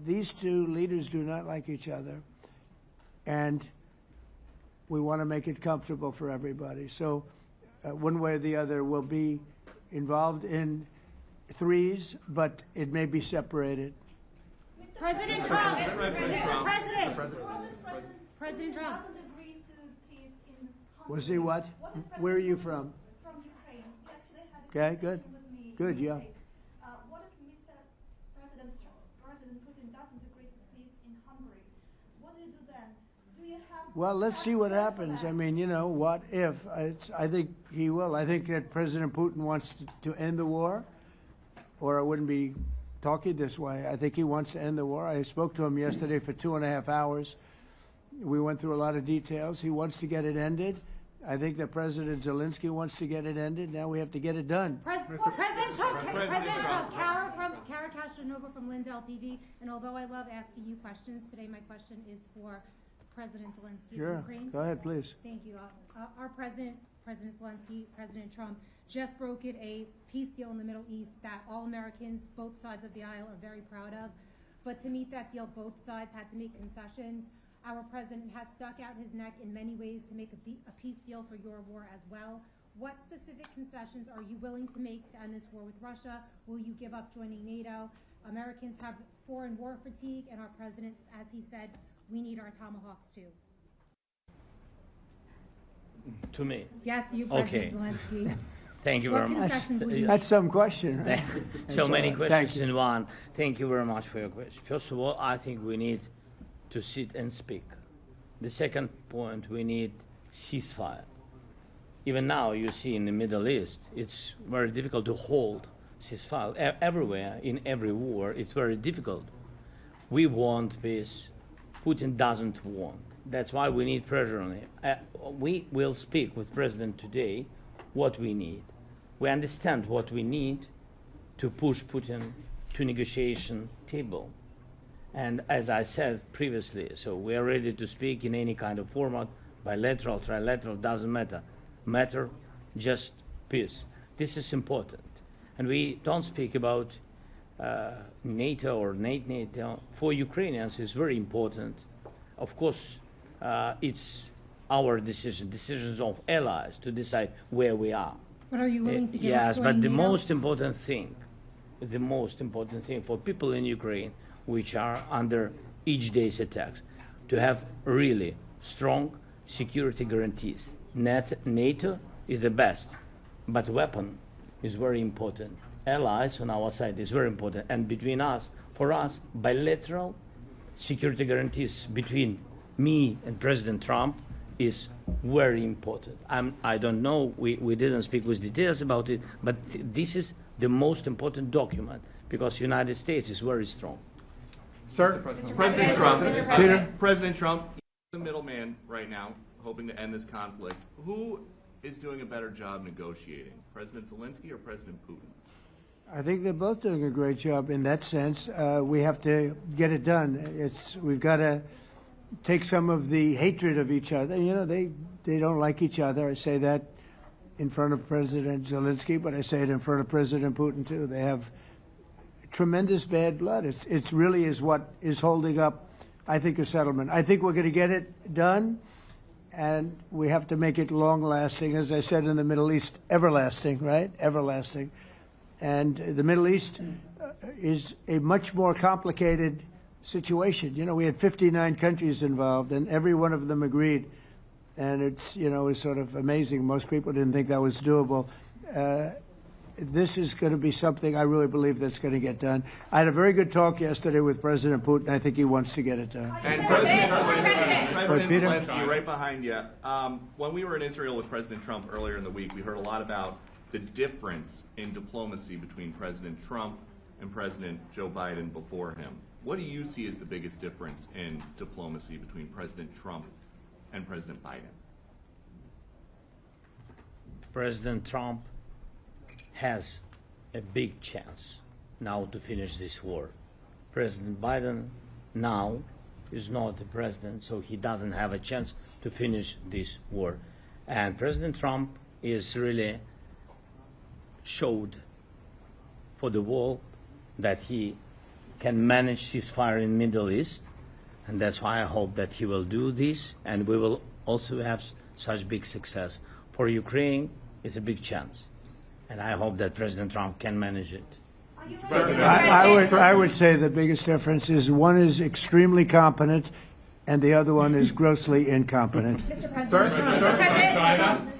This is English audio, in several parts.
these two leaders do not like each other, and we want to make it comfortable for everybody. So one way or the other, we'll be involved in threes, but it may be separated. President Trump. President Trump. Was he what? Where are you from? From Ukraine. He actually had a Okay, good. conversation with me. Good, yeah. What if President Putin doesn't agree to peace in Hungary? What do you do then? Do you have? Well, let's see what happens. I mean, you know, what if? I think he will. I think that President Putin wants to end the war, or I wouldn't be talking this way. I think he wants to end the war. I spoke to him yesterday for 2.5 hours. We went through a lot of details. He wants to get it ended. I think that President Zelensky wants to get it ended. Now we have to get it done. President Trump, Kara Castronova from Lindell TV. And although I love asking you questions, today my question is for President Zelensky Sure. of Ukraine. Go ahead, please. Thank you. Our President Zelensky, President Trump, just brokered a peace deal in the Middle East that all Americans, both sides of the aisle, are very proud of. But to meet that deal, both sides had to make concessions. Our president has stuck out his neck in many ways to make a peace deal for your war as well. What specific concessions are you willing to make to end this war with Russia? Will you give up joining NATO? Americans have foreign war fatigue, and our president, as he said, we need our Tomahawks too. To me. Yes, you, President Zelensky. Thank you very much. That's some question, right? So many questions you. in one. Thank you very much for your question. First of all, I think we need to sit and speak. The second point, we need ceasefire. Even now, you see in the Middle East, it's very difficult to hold ceasefire. Everywhere, in every war, it's very difficult. We want peace. Putin doesn't want. That's why we need pressure on him. We will speak with President today what we need. We understand what we need to push Putin to negotiation table. And as I said previously, so we are ready to speak in any kind of format, bilateral, trilateral, doesn't matter. Matter just peace. This is important. And we don't speak about NATO or NATO. For Ukrainians, it's very important. Of course, it's our decisions of allies to decide where we are. But are you willing to give Yes, up but joining the NATO? most important thing for people in Ukraine which are under each day's attacks, to have really strong security guarantees. NATO is the best, but weapon is very important. Allies on our side is very important. And between us, for us, bilateral security guarantees between me and President Trump is very important. I don't know, we didn't speak with details about it, but this is the most important document because the United States is very strong. Sir, President Trump, Peter? President Trump, the middleman right now, hoping to end this conflict. Who is doing a better job negotiating, President Zelensky or President Putin? I think they're both doing a great job in that sense. We have to get it done. We've got to take some of the hatred of each other. You know, they don't like each other. I say that in front of President Zelensky, but I say it in front of President Putin too. They have tremendous bad blood. It really is what is holding up, I think, a settlement. I think we're going to get it done, and we have to make it long-lasting. As I said in the Middle East, everlasting, right? Everlasting. And the Middle East is a much more complicated situation. You know, we had 59 countries involved, and every one of them agreed. And it's, you know, it's sort of amazing. Most people didn't think that was doable. This is going to be something I really believe that's going to get done. I had a very good talk yesterday with President Putin. I think he wants to get it done. And President Peter? Zelensky, right behind you. When we were in Israel with President Trump earlier in the week, we heard a lot about the difference in diplomacy between President Trump and President Joe Biden before him. What do you see as the biggest difference in diplomacy between President Trump and President Biden? President Trump has a big chance now to finish this war. President Biden now is not the president, so he doesn't have a chance to finish this war. And President Trump is really showed for the world that he can manage ceasefire in Middle East, and that's why I hope that he will do this, and we will also have such big success. For Ukraine, it's a big chance, and I hope that President Trump can manage it. Are you ready? I would say the biggest difference is one is extremely competent and the other one is grossly incompetent. Mr. President.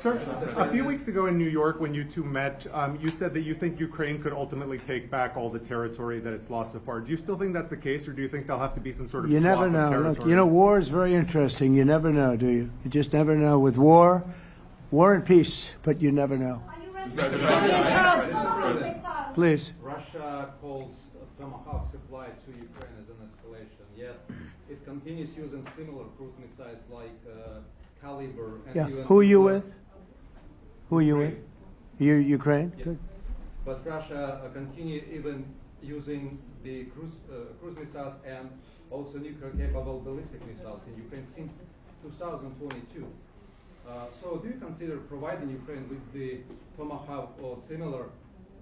Sir, a few weeks ago in New York, when you two met, you said that you think Ukraine could ultimately take back all the territory that it's lost so far. Do you still think that's the case, or do you think there'll have to be some sort of You swap never of know. territories? Look, you know, war is very interesting. You never know, do you? You just never know. With war and peace, but you never know. Are you ready? President Trump, Tomahawk missile. Please. Russia calls Tomahawk supply to Ukraine as an escalation, yet it continues using similar cruise missiles like Caliber and Yeah. even Who are you with? Who are you with? You Ukraine? Yes. Good. But Russia continue even using the cruise missiles and also nuclear-capable ballistic missiles in Ukraine since 2022. So do you consider providing Ukraine with the Tomahawk or similar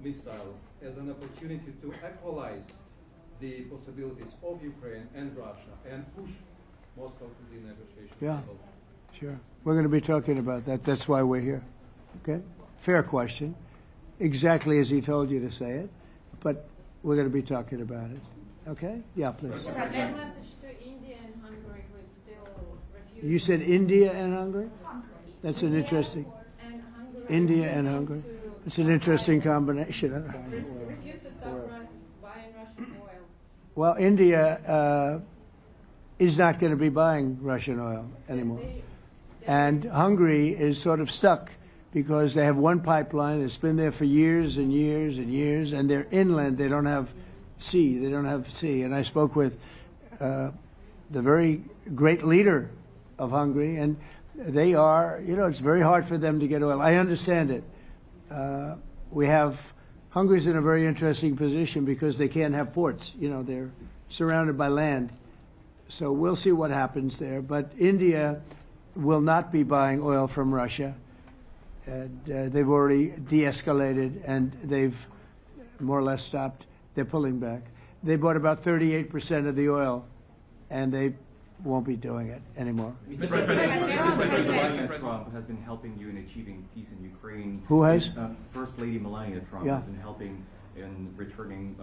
missiles as an opportunity to equalize the possibilities of Ukraine and Russia and push Moscow to the negotiation Yeah. table? Sure. We're going to be talking about that. That's why we're here. Okay? Fair question. Exactly as he told you to say it. But we're going to be talking about it. Okay? Yeah, please. Message to India and Hungary, who is still refusing. You said India and Hungary? That's an interesting. And Hungary India and Hungary. It's an interesting combination. refused to stop buying Russian oil. Well, India is not going to be buying Russian oil anymore. And Hungary is sort of stuck because they have one pipeline that's been there for years and years and years, and they're inland. They don't have sea. They don't have sea. And I spoke with the very great leader of Hungary, and they are, you know, it's very hard for them to get oil. I understand it. Hungary's in a very interesting position because they can't have ports. You know, they're surrounded by land. So we'll see what happens there. But India will not be buying oil from Russia. And they've already de-escalated, and they've more or less stopped. They're pulling back. They bought about 38% of the oil, and they won't be doing it anymore. President Trump has been helping you in achieving peace in Ukraine. Who has? First Lady Melania Trump Yeah. has been helping in returning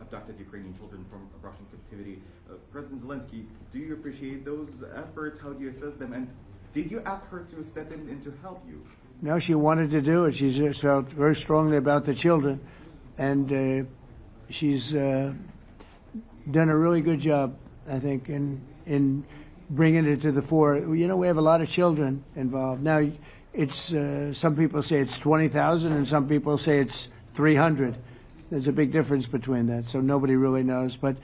abducted Ukrainian children from Russian captivity. President Zelensky, do you appreciate those efforts? How do you assess them? And did you ask her to step in and to help you? No, she wanted to do it. She just felt very strongly about the children, and she's done a really good job, I think, in bringing it to the fore. You know, we have a lot of children involved. Now, it's some people say it's 20,000, and some people say it's 300. There's a big difference between that, so nobody really knows. But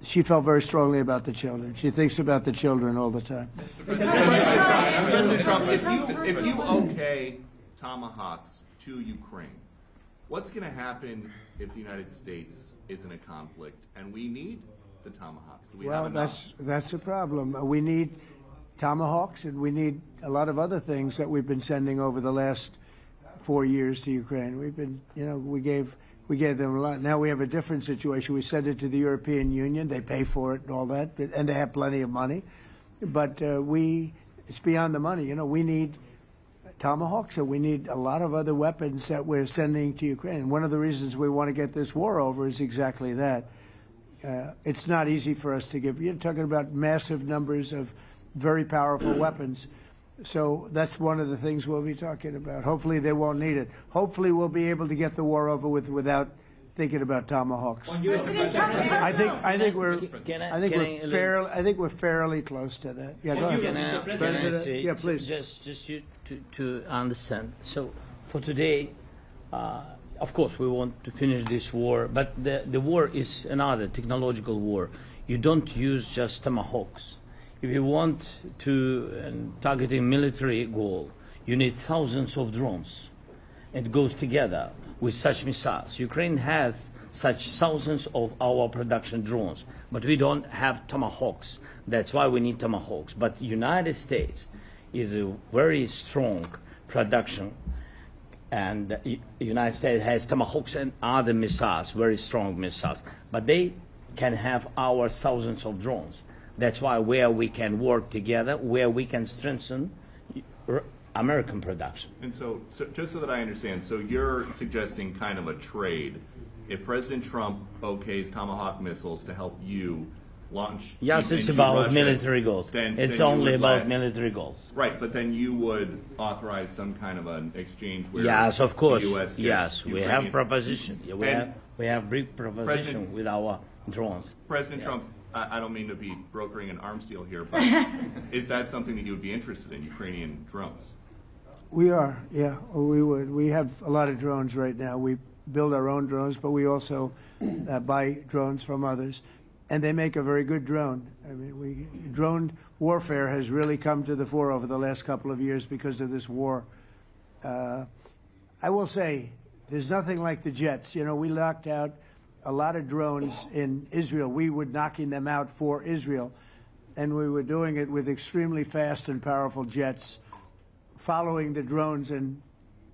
she felt very strongly about the children. She thinks about the children all the time. President Trump, if you okay Tomahawks to Ukraine, what's going to happen if the United States is in a conflict and we need the Tomahawks? Do we have enough? That's a problem. We need Tomahawks, and we need a lot of other things that we've been sending over the last 4 years to Ukraine. We've been, you know, we gave them a lot. Now we have a different situation. We send it to the European Union. They pay for it and all that, and they have plenty of money. But it's beyond the money. You know, we need Tomahawks, and we need a lot of other weapons that we're sending to Ukraine. One of the reasons we want to get this war over is exactly that. It's not easy for us to give. You're talking about massive numbers of very powerful weapons. So that's one of the things we'll be talking about. Hopefully they won't need it. Hopefully we'll be able to get the war over with without thinking about Tomahawks. I think we're fairly close to that. Yeah, go ahead. Can I say, Yeah, please. Just you to understand. So for today, of course, we want to finish this war, but the war is another technological war. You don't use just Tomahawks. If you want to target a military goal, you need thousands of drones. It goes together with such missiles. Ukraine has such thousands of our production drones, but we don't have Tomahawks. That's why we need Tomahawks. But United States is a very strong production And the United States has Tomahawks and other missiles, very strong missiles. But they can have our thousands of drones. That's why where we can work together, where we can strengthen American production. And so just so that I understand, so you're suggesting kind of a trade. If President Trump okays Tomahawk missiles to help you launch Yes, it's into about Russia, military goals. It's you only would about let- military goals. Right, but then you would authorize some kind of an exchange where Yes, of course. the U.S. gets Yes, we have Ukrainian- proposition. Yeah, And we have brief proposition President- with our drones. President Trump, I don't mean to be brokering an arms deal here, but is that something that you would be interested in, Ukrainian drones? We are, yeah, we would. We have a lot of drones right now. We build our own drones, but we also buy drones from others, and they make a very good drone. I mean, drone warfare has really come to the fore over the last couple of years because of this war. I will say, there's nothing like the jets. You know, we knocked out a lot of drones in Israel. We were knocking them out for Israel, and we were doing it with extremely fast and powerful jets, following the drones and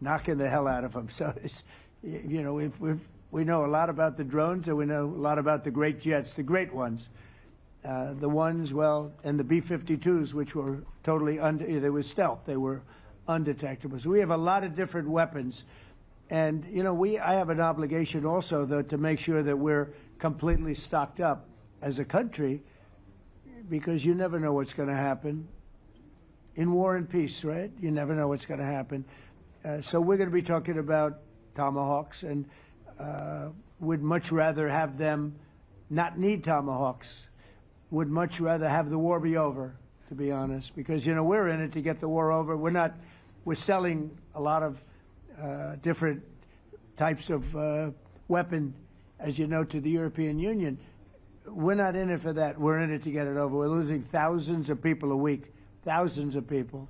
knocking the hell out of them. So, it's, you know, we know a lot about the drones, and we know a lot about the great jets, the great ones. The ones, well, and the B-52s, which were totally they were stealth. They were undetectable. So we have a lot of different weapons. And, you know, I have an obligation also, though, to make sure that we're completely stocked up as a country, because you never know what's going to happen. In war and peace, right? You never know what's going to happen. So we're going to be talking about Tomahawks, and would much rather have them not need Tomahawks. Would much rather have the war be over, to be honest, because, you know, we're in it to get the war over. We're selling a lot of different types of weapon, as you know, to the European Union. We're not in it for that. We're in it to get it over. We're losing thousands of people a week, thousands of people,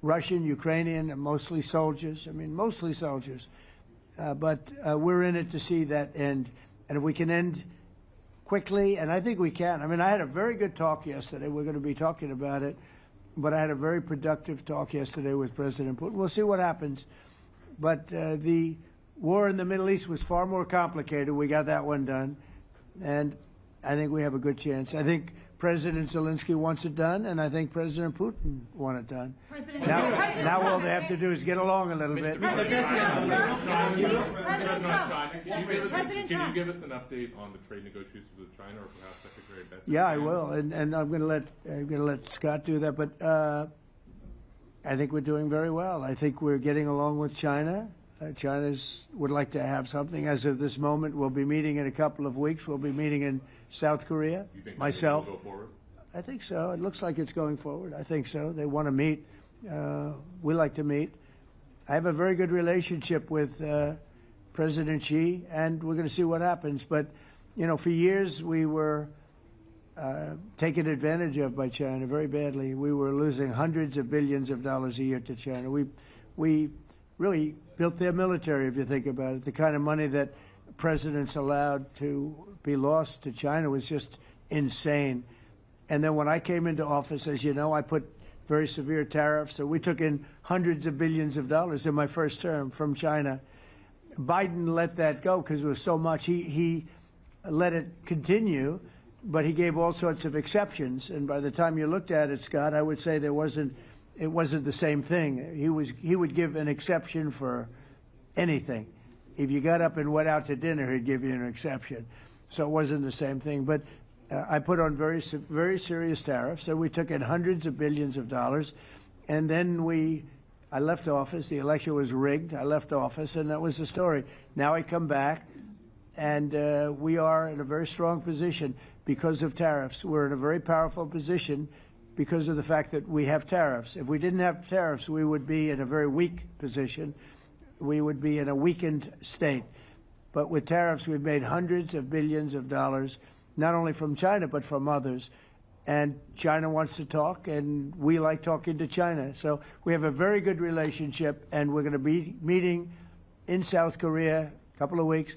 Russian, Ukrainian, and mostly soldiers. I mean, mostly soldiers. But we're in it to see that end. And if we can end quickly, and I think we can. I mean, I had a very good talk yesterday. We're going to be talking about it. But I had a very productive talk yesterday with President Putin. We'll see what happens. But the war in the Middle East was far more complicated. We got that one done. And I think we have a good chance. I think President Zelensky wants it done, and I think President Putin wants it done. Now all they have to do is get along a little bit. Can you give us an update on the trade negotiations with China, or perhaps Secretary Bessent? Yeah, I will, and I'm going to let Scott do that. But I think we're doing very well. I think we're getting along with China. China would like to have something. As of this moment, we'll be meeting in a couple of weeks. We'll be meeting in South Korea. You think myself. will go forward? I think so. It looks like it's going forward. I think so. They want to meet. We like to meet. I have a very good relationship with President Xi, and we're going to see what happens. But, you know, for years we were taken advantage of by China very badly. We were losing hundreds of billions of dollars a year to China. We really built their military, if you think about it. The kind of money that presidents allowed to be lost to China was just insane. And then when I came into office, as you know, I put very severe tariffs. So we took in hundreds of billions of dollars in my first term from China. Biden let that go because it was so much. He let it continue, but he gave all sorts of exceptions. And by the time you looked at it, Scott, I would say it wasn't the same thing. He would give an exception for anything. If you got up and went out to dinner, he'd give you an exception. So it wasn't the same thing. But I put on very serious tariffs, and we took in hundreds of billions of dollars. And then I left office. The election was rigged. I left office, and that was the story. Now I come back, and we are in a very strong position because of tariffs. We're in a very powerful position because of the fact that we have tariffs. If we didn't have tariffs, we would be in a very weak position. We would be in a weakened state. But with tariffs, we've made hundreds of billions of dollars, not only from China, but from others. And China wants to talk, and we like talking to China. So we have a very good relationship, and we're going to be meeting in South Korea a couple of weeks.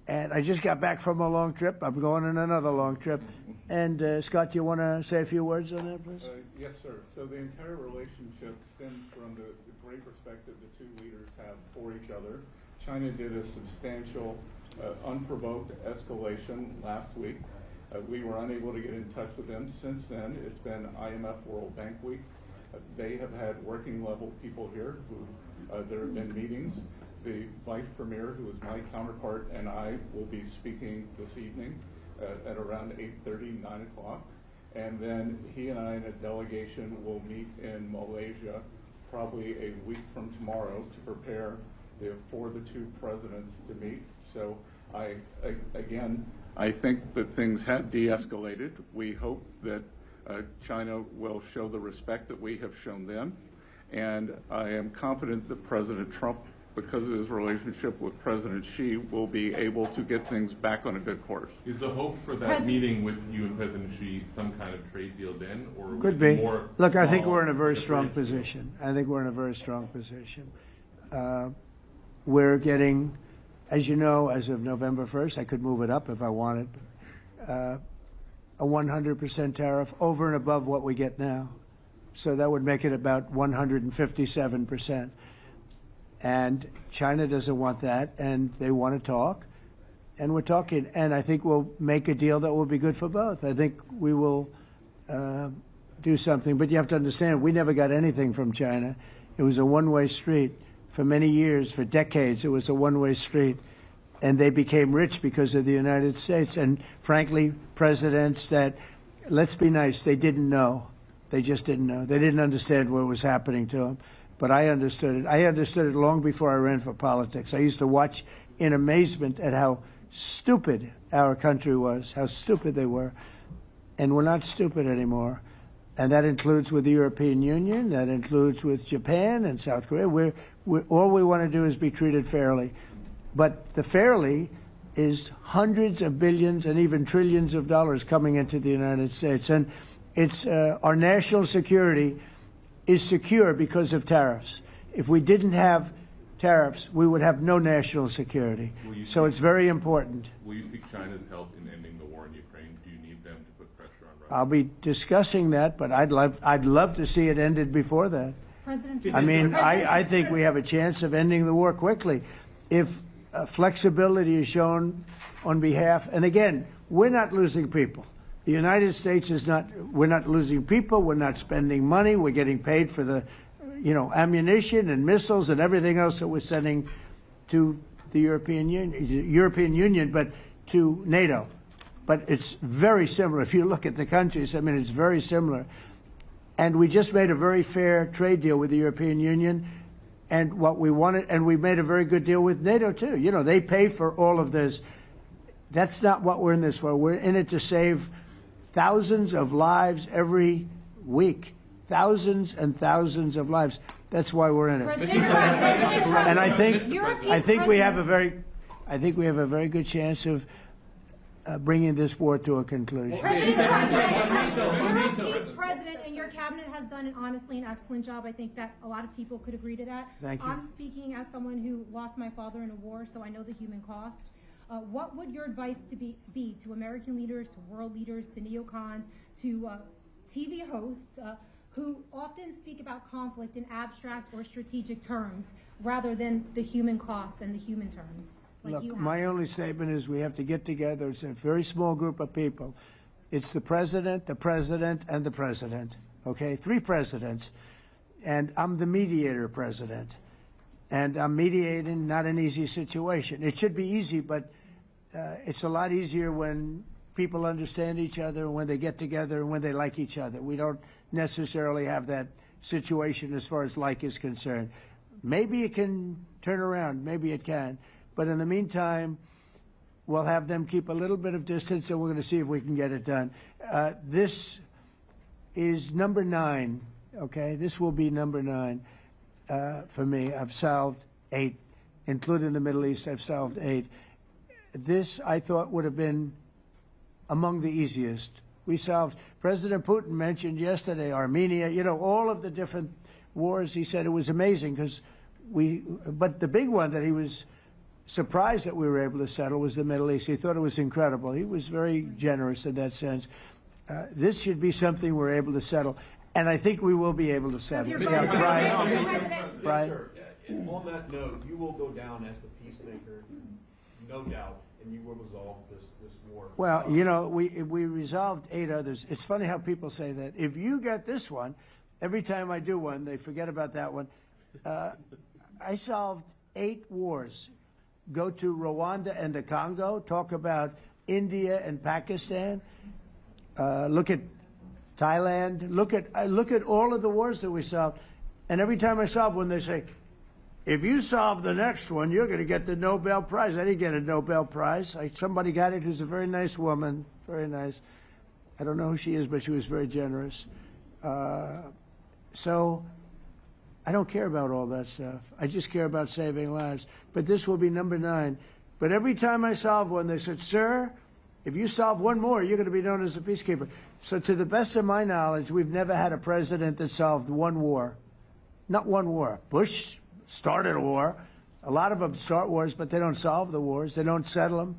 And I just got back from a long trip. I'm going on another long trip. And Scott, do you want to say a few words on that, please? Yes, sir. So the entire relationship stems from the great respect that the two leaders have for each other. China did a substantial, unprovoked escalation last week. We were unable to get in touch with them. Since then, it's been IMF World Bank Week. They have had working level people here who, there have been meetings. The Vice Premier, who is my counterpart, and I will be speaking this evening at around 8:30, 9 o'clock. And then he and I and a delegation will meet in Malaysia probably a week from tomorrow to prepare for the two presidents to meet. So I think that things have de-escalated. We hope that China will show the respect that we have shown them. And I am confident that President Trump, because of his relationship with President Xi, will be able to get things back on a good course. Is the hope for that meeting with you and President Xi some kind of trade deal then, or would Could it be. more Look, I think small we're in a very strong differential? position. I think we're in a very strong position. We're getting, as you know, as of November 1st, I could move it up if I wanted, a 100% tariff over and above what we get now. So that would make it about 157%. And China doesn't want that, and they want to talk, and we're talking. And I think we'll make a deal that will be good for both. I think we will do something. But you have to understand, we never got anything from China. It was a one-way street. For many years, for decades, it was a one-way street. And they became rich because of the United States. And frankly, presidents that, let's be nice, they didn't know. They just didn't know. They didn't understand what was happening to them. But I understood it. I understood it long before I ran for politics. I used to watch in amazement at how stupid our country was, how stupid they were. And we're not stupid anymore. And that includes with the European Union, that includes with Japan and South Korea. All we want to do is be treated fairly. But the fairly is hundreds of billions and even trillions of dollars coming into the United States. And it's our national security is secure because of tariffs. If we didn't have tariffs, we would have no national security. So it's very important. Will you seek China's help in ending the war in Ukraine? Do you need them to put pressure on Russia? I'll be discussing that, but I'd love to see it ended before that. I mean, I think we have a chance of ending the war quickly if flexibility is shown on behalf. And again, we're not losing people. The United States is not. We're not losing people. We're not spending money. We're getting paid for the, ammunition and missiles and everything else that we're sending to the European Union, but to NATO. But it's very similar. If you look at the countries, I mean, it's very similar. And we just made a very fair trade deal with the European Union, and what we wanted, and we made a very good deal with NATO too. They pay for all of this. That's not what we're in this for. We're in it to save thousands of lives every week. Thousands and thousands of lives. That's why we're in it. And I think we have a very good chance of bringing this war to a conclusion. Europe's president and your cabinet has done honestly an excellent job. I think that a lot of people could agree to that. Thank you. I'm speaking as someone who lost my father in a war, so I know the human cost. What would your advice be to American leaders, to world leaders, to neocons, to TV hosts who often speak about conflict in abstract or strategic terms rather than the human cost and the human terms? Look, my only statement is we have to get together. It's a very small group of people. It's the president, and the president. Okay, 3 presidents. And I'm the mediator president. And I'm mediating not an easy situation. It should be easy, but it's a lot easier when people understand each other, when they get together, and when they like each other. We don't necessarily have that situation as far as like is concerned. Maybe it can turn around. Maybe it can. But in the meantime, we'll have them keep a little bit of distance, and we're going to see if we can get it done. This is number 9, okay? This will be number 9 for me. I've solved 8, including the Middle East. I've solved 8. This, I thought, would have been among the easiest. We solved, President Putin mentioned yesterday Armenia, all of the different wars. He said it was amazing because but the big one that he was surprised that we were able to settle was the Middle East. He thought it was incredible. He was very generous in that sense. This should be something we're able to settle, and I think we will be able to settle. your Yeah, vote- Brian. Brian. On that note, you will go down as the peacemaker, no doubt, and you will resolve this war. Well, you know, we resolved 8 others. It's funny how people say that. If you get this one, every time I do one, they forget about that one. I solved 8 wars. Go to Rwanda and the Congo, talk about India and Pakistan, look at Thailand, look at all of the wars that we solved. And every time I solve one, they say, if you solve the next one, you're going to get the Nobel Prize. I didn't get a Nobel Prize. Somebody got it who's a very nice woman, very nice. I don't know who she is, but she was very generous. So I don't care about all that stuff. I just care about saving lives. But this will be number 9. But every time I solve one, they said, sir, if you solve one more, you're going to be known as a peacekeeper. So to the best of my knowledge, we've never had a president that solved one war. Not one war. Bush started a war. A lot of them start wars, but they don't solve the wars. They don't settle them.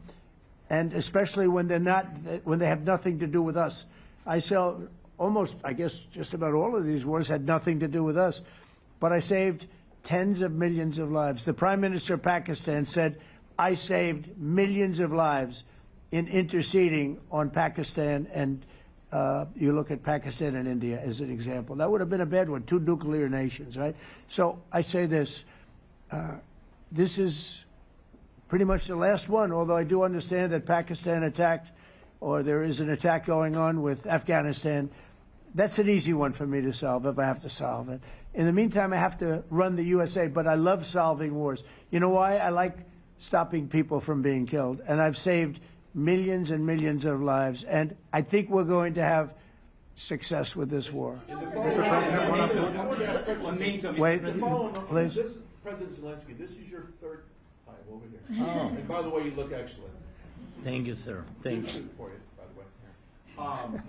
And especially when they have nothing to do with us. I guess just about all of these wars had nothing to do with us. But I saved tens of millions of lives. The Prime Minister of Pakistan said, I saved millions of lives in interceding on Pakistan, and you look at Pakistan and India as an example. That would have been a bad one, 2 nuclear nations, right? So I say this, this is pretty much the last one, although I do understand that Pakistan attacked, or there is an attack going on with Afghanistan. That's an easy one for me to solve if I have to solve it. In the meantime, I have to run the USA, but I love solving wars. You know why? I like stopping people from being killed, and I've saved millions and millions of lives, and I think we're going to have success with this war. Wait, please. This, President Zelensky, this is your 3rd time over here. Oh. And by the way, you look excellent. Thank you, sir. Thank you. For you, by the way.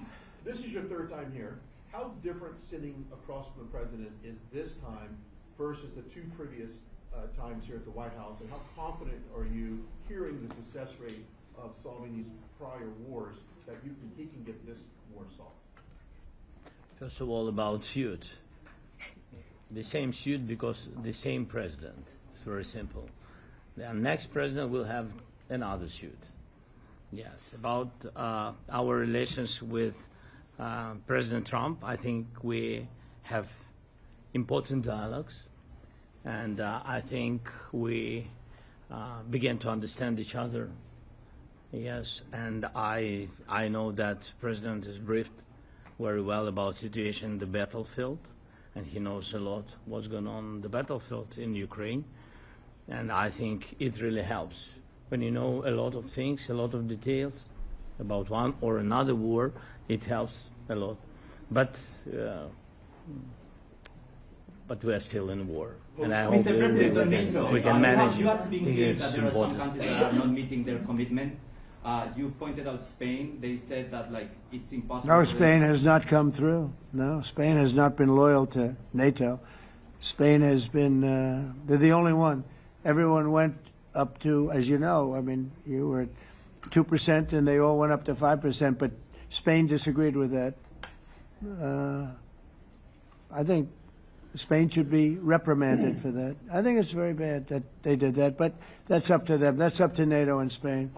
This is your 3rd time here. How different sitting across from the president is this time versus the 2 previous times here at the White House, and how confident are you hearing the success rate of solving these prior wars that he can get this war solved? First of all, about suit. The same suit because the same president. It's very simple. The next president will have another suit. Yes. About our relations with President Trump, I think we have important dialogues, and I think we begin to understand each other. Yes, and I know that President is briefed very well about the situation in the battlefield, and he knows a lot what's going on in the battlefield in Ukraine, and I think it really helps when you know a lot of things, a lot of details about one or another war. It helps a lot, but we are still in war, and I hope we can manage. You have been clear It's that there are some important. countries that are not meeting their commitment. You pointed out Spain. They said that it's impossible. No, Spain has not come through. No, Spain has not been loyal to NATO. Spain has been, they're the only one. Everyone went up to, as you know, I mean, you were at 2% and they all went up to 5%, but Spain disagreed with that. I think Spain should be reprimanded for that. I think it's very bad that they did that, but that's up to them. That's up to NATO and Spain.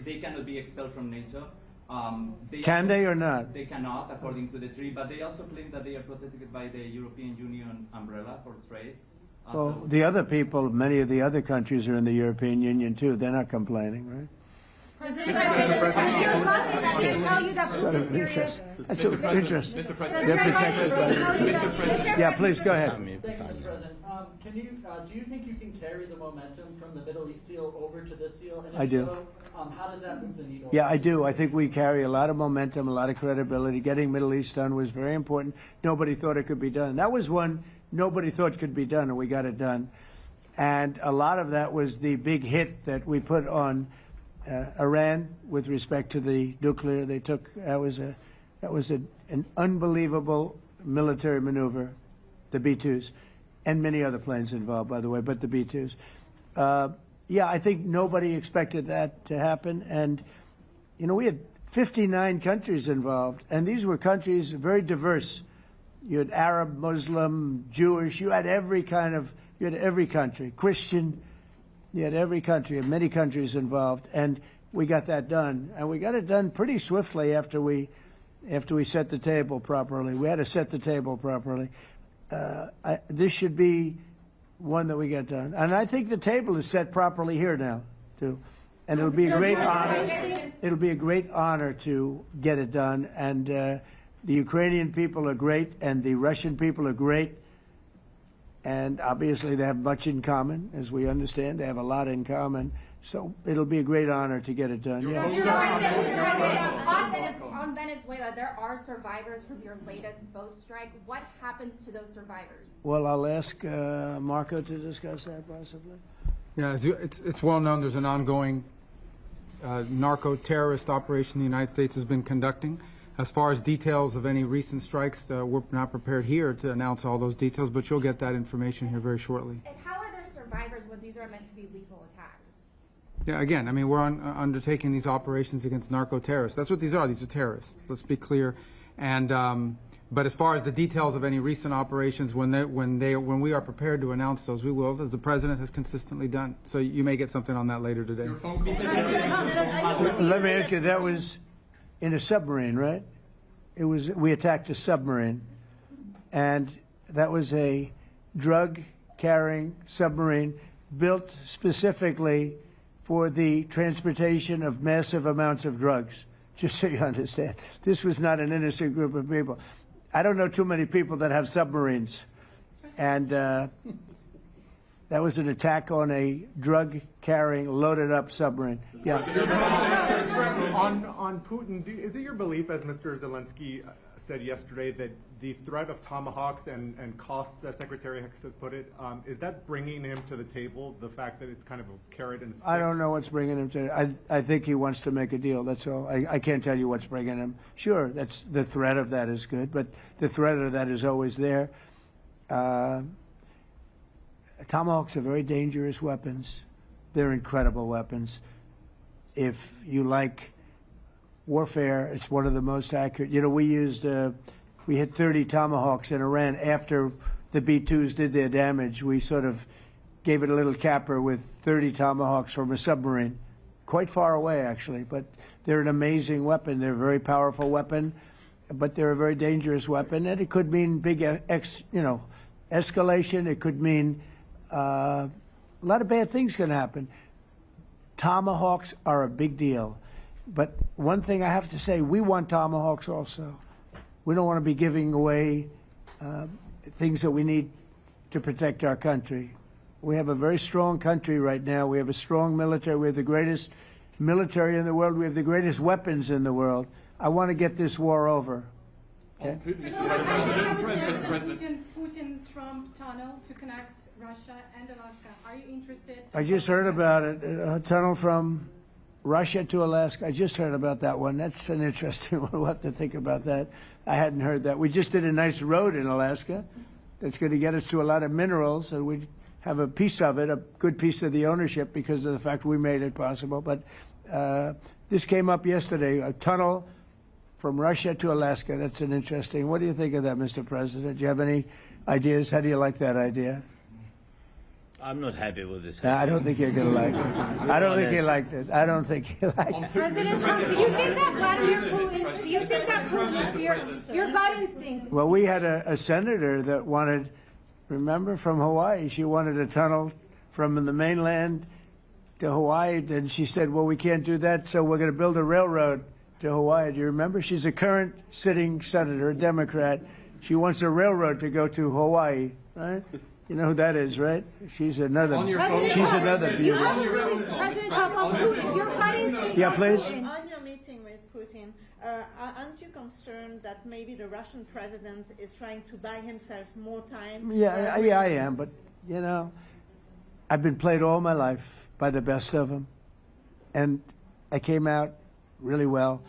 They cannot be expelled from NATO. Can they or not? They cannot, according to the treaty, but they also claim that they are protected by the European Union umbrella for trade. Well, the other people, many of the other countries are in the European Union too. They're not complaining, right? President Biden, tell you that Putin is serious. That's of interest. Mr. President. They're protected by Yeah, please go ahead. Thank you, Mr. President. Do you think you can carry the momentum from the Middle East deal over to this deal? And if I do. So, how does that move the needle? Yeah, I do. I think we carry a lot of momentum, a lot of credibility. Getting Middle East done was very important. Nobody thought it could be done. That was one nobody thought could be done, and we got it done. And a lot of that was the big hit that we put on Iran with respect to the nuclear. They took that was an unbelievable military maneuver, the B-2s, and many other planes involved, by the way, but the B-2s. Yeah, I think nobody expected that to happen, and you know, we had 59 countries involved, and these were countries very diverse. You had Arab, Muslim, Jewish, you had every country, Christian, you had every country, and many countries involved, and we got that done. And we got it done pretty swiftly after we set the table properly. We had to set the table properly. This should be one that we get done. And I think the table is set properly here now, too. And it'll be a great honor. It'll be a great honor to get it done. And the Ukrainian people are great, and the Russian people are great. And obviously they have much in common, as we understand. They have a lot in common. So it'll be a great honor to get it done. Yeah. On Venezuela, there are survivors from your latest boat strike. What happens to those survivors? Well, I'll ask Marco to discuss that possibly. Yeah, it's well known there's an ongoing narco-terrorist operation the United States has been conducting. As far as details of any recent strikes, we're not prepared here to announce all those details, but you'll get that information here very shortly. And how are there survivors when these are meant to be lethal attacks? Yeah, again, I mean, we're undertaking these operations against narco-terrorists. That's what these are. These are terrorists. Let's be clear. And but as far as the details of any recent operations, when we are prepared to announce those, we will, as the president has consistently done. So you may get something on that later today. Let me ask you, that was in a submarine, right? We attacked a submarine, and that was a drug-carrying submarine built specifically for the transportation of massive amounts of drugs, just so you understand. This was not an innocent group of people. I don't know too many people that have submarines. And that was an attack on a drug-carrying, loaded-up submarine. Yeah. On Putin, is it your belief, as Mr. Zelensky said yesterday, that the threat of Tomahawks and costs, as Secretary Hicks had put it, is that bringing him to the table, the fact that it's kind of a carrot and stick? I don't know what's bringing him to it. I think he wants to make a deal, that's all. I can't tell you what's bringing him. Sure, that's the threat of that is good, but the threat of that is always there. Tomahawks are very dangerous weapons. They're incredible weapons. If you like warfare, it's one of the most accurate. You know, we hit 30 Tomahawks in Iran after the B-2s did their damage. We sort of gave it a little capper with 30 Tomahawks from a submarine, quite far away actually. But they're an amazing weapon. They're a very powerful weapon, but they're a very dangerous weapon. And it could mean big, escalation. It could mean a lot of bad things can happen. Tomahawks are a big deal. But one thing I have to say, we want Tomahawks also. We don't want to be giving away things that we need to protect our country. We have a very strong country right now. We have a strong military. We have the greatest military in the world. We have the greatest weapons in the world. I want to get this war over. Okay? Putin-Trump tunnel to connect Russia and Alaska. Are you interested? I just heard about it. A tunnel from Russia to Alaska. I just heard about that one. That's an interesting one. We'll have to think about that. I hadn't heard that. We just did a nice road in Alaska that's going to get us to a lot of minerals, and we have a piece of it, a good piece of the ownership because of the fact we made it possible. But this came up yesterday, a tunnel from Russia to Alaska. That's an interesting. What do you think of that, Mr. President? Do you have any ideas? How do you like that idea? I'm not happy with this. I don't think you're going to like it. I don't think he liked it. I don't think he liked it. President Trump, do you think that Vladimir Putin, do you think that Putin, your gut instinct? Well, we had a senator that wanted, remember, from Hawaii, she wanted a tunnel from the mainland to Hawaii, and she said, well, we can't do that, so we're going to build a railroad to Hawaii. Do you remember? She's a current sitting senator, a Democrat. She wants a railroad to go to Hawaii, right? You know who that is, right? She's another. She's another beauty. President Trump, your gut instinct. Yeah, please. On your meeting with Putin, aren't you concerned that maybe the Russian president is trying to buy himself more time? Yeah, I am. But you know, I've been played all my life by the best of them, and I came out really well.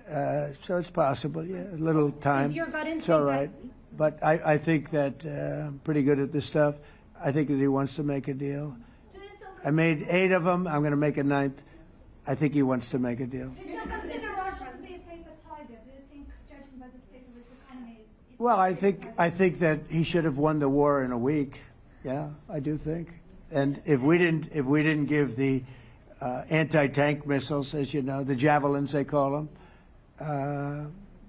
So it's possible. Yeah, a little time. Is your gut instinct? It's all right. But I think that I'm pretty good at this stuff. I think that he wants to make a deal. I made 8 of them. I'm going to make a 9th. I think he wants to make a deal. consider Russia to be a paper tiger? Do you think, judging by the state of its economy, Well, I think that he should have won the war in a week. Yeah, I do think. And if we didn't give the anti-tank missiles, as you know, the javelins they call them,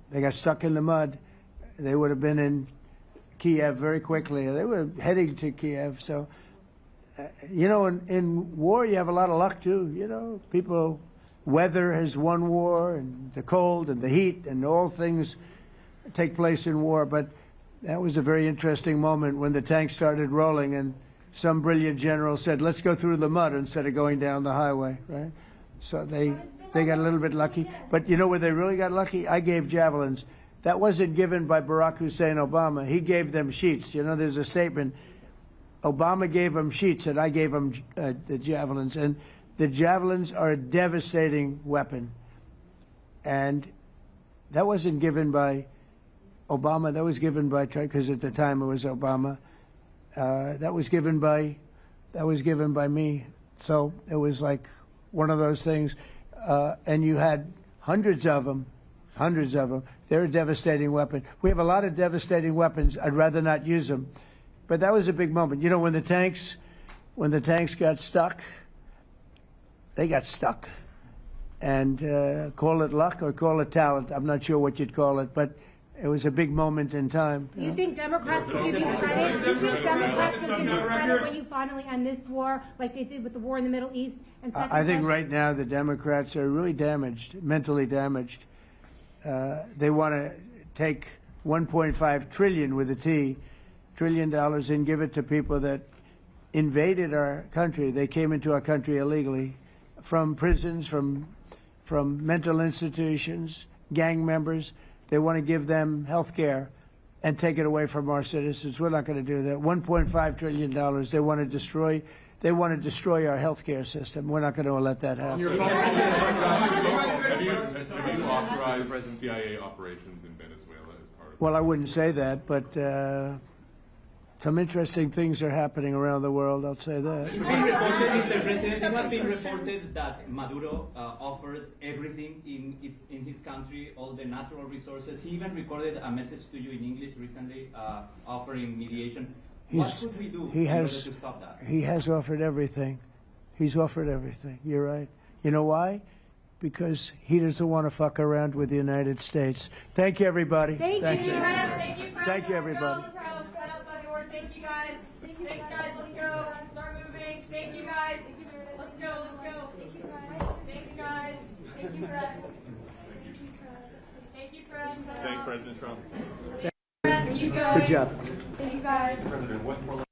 they got stuck in the mud. They would have been in Kiev very quickly. They were heading to Kiev. So, you know, in war you have a lot of luck too. You know, people, weather has won war, and the cold and the heat and all things take place in war. But that was a very interesting moment when the tanks started rolling and some brilliant general said, let's go through the mud instead of going down the highway, right? So they got a little bit lucky. But you know where they really got lucky? I gave javelins. That wasn't given by Barack Hussein Obama. He gave them sheets. You know, there's a statement. Obama gave them sheets and I gave them the javelins. And the javelins are a devastating weapon. And that wasn't given by Obama. That was given by, because at the time it was Obama. That was given by me. So it was like one of those things. And you had hundreds of them. They're a devastating weapon. We have a lot of devastating weapons. I'd rather not use them. But that was a big moment. You know, when the tanks got stuck, they got stuck. And call it luck or call it talent. I'm not sure what you'd call it, but it was a big moment in time. Do you think Democrats will give you credit? Do you think Democrats will give you credit when you finally end this war, like they did with the war in the Middle East? And second I think question- right now the Democrats are really damaged, mentally damaged. They want to take 1.5 trillion with a T, $1 trillion and give it to people that invaded our country. They came into our country illegally from prisons, from mental institutions, gang members. They want to give them health care and take it away from our citizens. We're not going to do that. $1.5 trillion. They want to destroy. They want to destroy our health care system. We're not going to let that happen. Have you authorized CIA operations in Venezuela as part of? Well, I wouldn't say that, but some interesting things are happening around the world. I'll say that. It's been reported, Mr. President, it has been reported that Maduro offered everything in his country, all the natural resources. He even recorded a message to you in English recently, offering mediation. What could we do in order to stop that? He has offered everything. He's offered everything. You're right. You know why? Because he doesn't want to fuck around with the United States. Thank you, everybody. Thank you. Thank you, Thank you, everybody. Thank you, guys. Thanks, guys. Let's go. Start moving. Thank you, guys. Let's go. Thank you, guys. Thanks, guys. Thank you, press. Thank you, press. Thanks, President Trump. Good job. Thank you, guys. President, what